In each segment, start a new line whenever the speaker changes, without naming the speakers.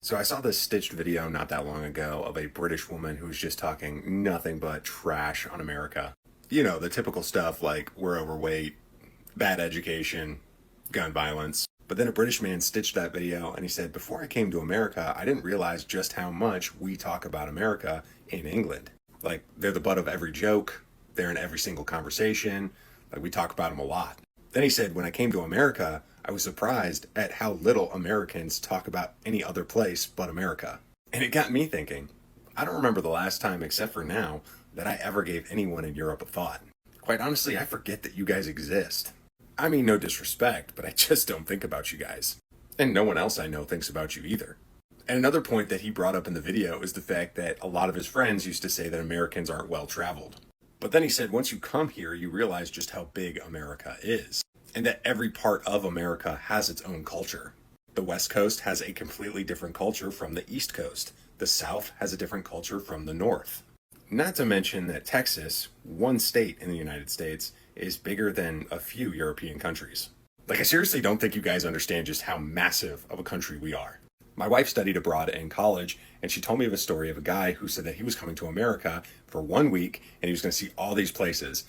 So I saw this stitched video not that long ago of a British woman who was just talking nothing but trash on America. You know, the typical stuff like we're overweight, bad education, gun violence. But then a British man stitched that video and he said, before I came to America, I didn't realize just how much we talk about America in England. Like, they're the butt of every joke, they're in every single conversation, like, we talk about them a lot. Then he said, when I came to America, I was surprised at how little Americans talk about any other place but America. And it got me thinking, I don't remember the last time, except for now, that I ever gave anyone in Europe a thought. Quite honestly, I forget that you guys exist. I mean, no disrespect, but I just don't think about you guys. And no one else I know thinks about you either. And another point that he brought up in the video is the fact that a lot of his friends used to say that Americans aren't well traveled. But then he said once you come here, you realize just how big America is. And that every part of America has its own culture. The West Coast has a completely different culture from the East Coast. The South has a different culture from the North. Not to mention that Texas, one state in the United States, is bigger than a few European countries. Like, I seriously don't think you guys understand just how massive of a country we are. My wife studied abroad in college, and she told me of a story of a guy who said that he was coming to America for 1 week, and he was going to see all these places.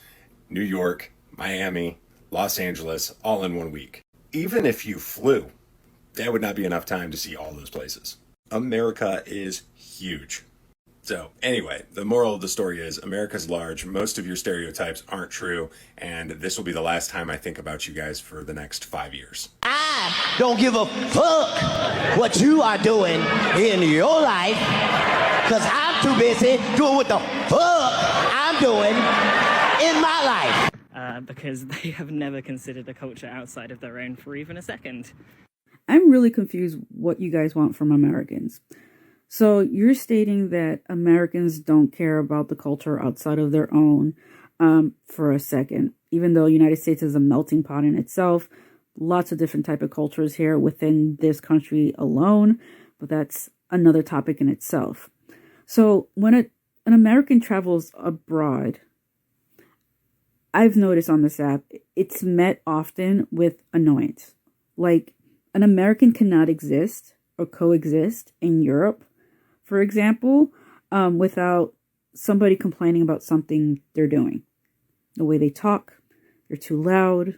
New York, Miami, Los Angeles, all in 1 week. Even if you flew, that would not be enough time to see all those places. America is huge. So anyway, the moral of the story is America's large, most of your stereotypes aren't true, and this will be the last time I think about you guys for the next 5 years.
I don't give a fuck what you are doing in your life, because I'm too busy doing what the fuck I'm doing in my life.
Because they have never considered a culture outside of their own for even a second.
I'm really confused what you guys want from Americans. So you're stating that Americans don't care about the culture outside of their own for a second, even though the United States is a melting pot in itself. Lots of different type of cultures here within this country alone, but that's another topic in itself. So when an American travels abroad, I've noticed on this app, it's met often with annoyance. Like, an American cannot exist or coexist in Europe, for example, without somebody complaining about something they're doing. The way they talk, they're too loud,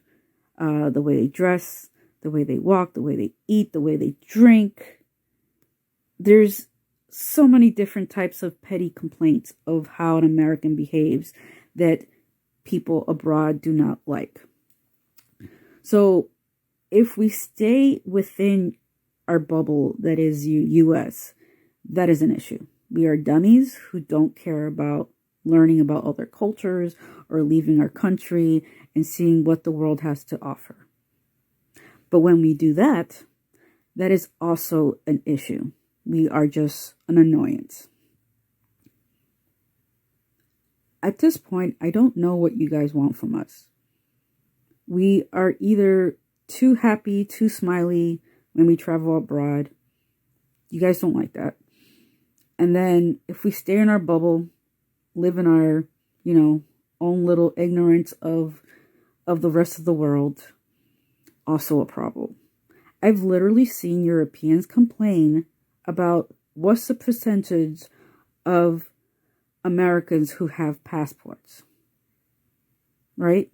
the way they dress, the way they walk, the way they eat, the way they drink. There's so many different types of petty complaints of how an American behaves that people abroad do not like. So if we stay within our bubble that is US, that is an issue. We are dummies who don't care about learning about other cultures or leaving our country and seeing what the world has to offer. But when we do that, that is also an issue. We are just an annoyance. At this point, I don't know what you guys want from us. We are either too happy, too smiley when we travel abroad. You guys don't like that. And then if we stay in our bubble, live in our, own little ignorance of the rest of the world, also a problem. I've literally seen Europeans complain about what's the percentage of Americans who have passports, right?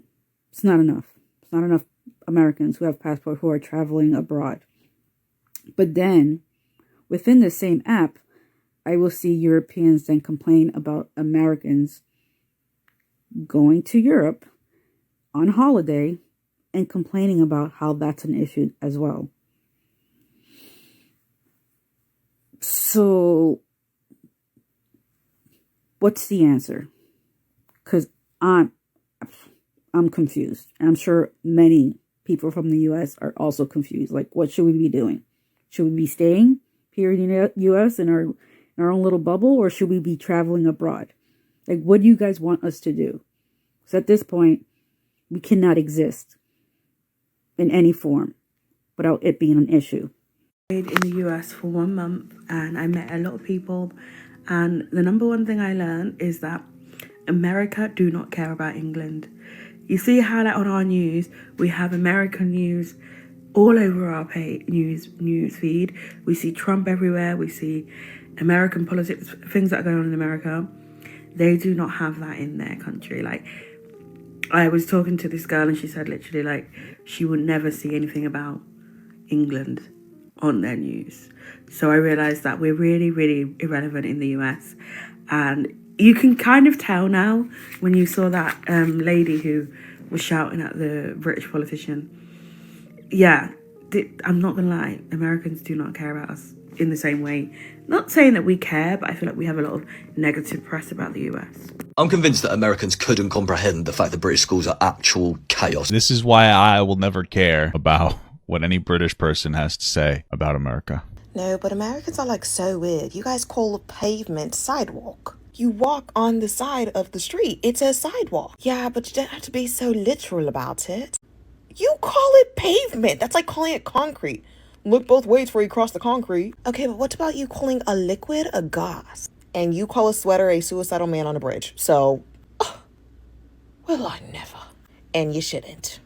It's not enough. It's not enough Americans who have passports who are traveling abroad. But then, within the same app, I will see Europeans then complain about Americans going to Europe on holiday and complaining about how that's an issue as well. So, what's the answer? Because I'm confused. And I'm sure many people from the U.S. are also confused. Like, what should we be doing? Should we be staying here in the U.S. in our own little bubble, or should we be traveling abroad? Like, what do you guys want us to do? Because at this point, we cannot exist in any form without it being an issue.
In the US for 1 month, and I met a lot of people, and the number one thing I learned is that America do not care about England. You see how, like, on our news we have American news, all over our news feed. We see Trump everywhere. We see American politics, things that are going on in America. They do not have that in their country. Like, I was talking to this girl and she said literally like she would never see anything about England on their news. So I realised that we're really, really irrelevant in the US. And you can kind of tell now when you saw that lady who was shouting at the British politician. Yeah, I'm not gonna lie, Americans do not care about us in the same way. Not saying that we care, but I feel like we have a lot of negative press about the US.
I'm convinced that Americans couldn't comprehend the fact that British schools are actual chaos.
This is why I will never care about what any British person has to say about America.
No, but Americans are like so weird. You guys call a pavement sidewalk. You walk on the side of the street. It's a sidewalk. Yeah, but you don't have to be so literal about it. You call it pavement. That's like calling it concrete. Look both ways before you cross the concrete. Okay, but what about you calling a liquid a gas? And you call a sweater a suicidal man on a bridge. So, well, I never. And you shouldn't.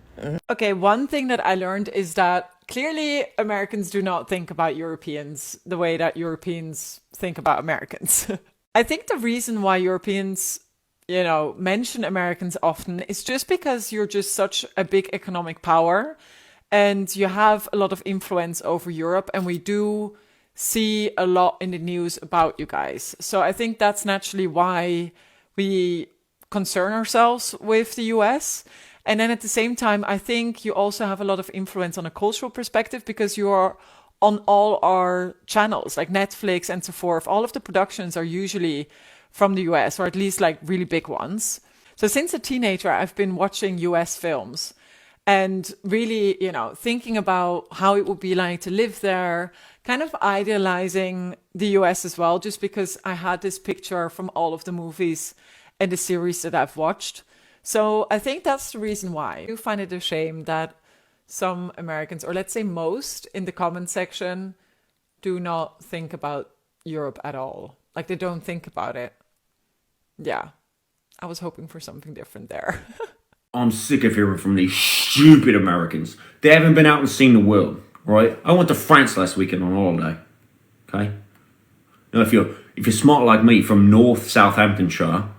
Okay, one thing that I learned is that clearly Americans do not think about Europeans the way that Europeans think about Americans. I think the reason why Europeans, mention Americans often is just because you're just such a big economic power and you have a lot of influence over Europe, and we do see a lot in the news about you guys. So I think that's naturally why we concern ourselves with the US. And then at the same time, I think you also have a lot of influence on a cultural perspective because you are on all our channels like Netflix and so forth. All of the productions are usually from the US, or at least like really big ones. So since a teenager, I've been watching US films and really, thinking about how it would be like to live there, kind of idealizing the US as well, just because I had this picture from all of the movies and the series that I've watched. So I think that's the reason why. I do find it a shame that some Americans, or let's say most, in the comment section do not think about Europe at all. Like, they don't think about it. Yeah, I was hoping for something different there.
I'm sick of hearing from these stupid Americans. They haven't been out and seen the world, right? I went to France last weekend on holiday, okay? Now, if you're smart like me from North Southamptonshire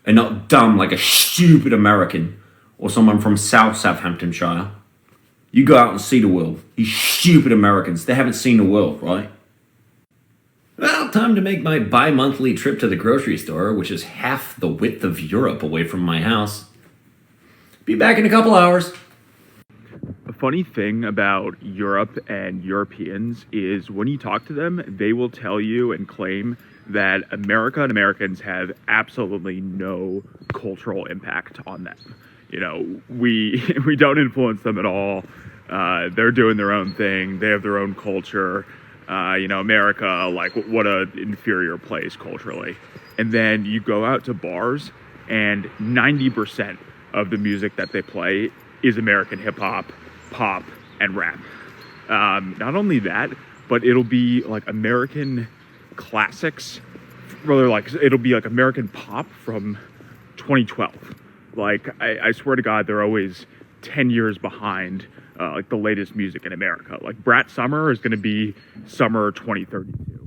and not dumb like a stupid American or someone from South Southamptonshire, you go out and see the world. These stupid Americans, they haven't seen the world, right? Well, time to make my bi-monthly trip to the grocery store, which is half the width of Europe away from my house. Be back in a couple hours.
A funny thing about Europe and Europeans is when you talk to them, they will tell you and claim that America and Americans have absolutely no cultural impact on them. We don't influence them at all. They're doing their own thing. They have their own culture. America, like, what an inferior place culturally. And then you go out to bars and 90% of the music that they play is American hip hop, pop, and rap. Not only that, but it'll be like American classics. Rather, like, it'll be like American pop from 2012. Like, I swear to God, they're always 10 years behind like the latest music in America. Like, Brat Summer is going to be summer 2032.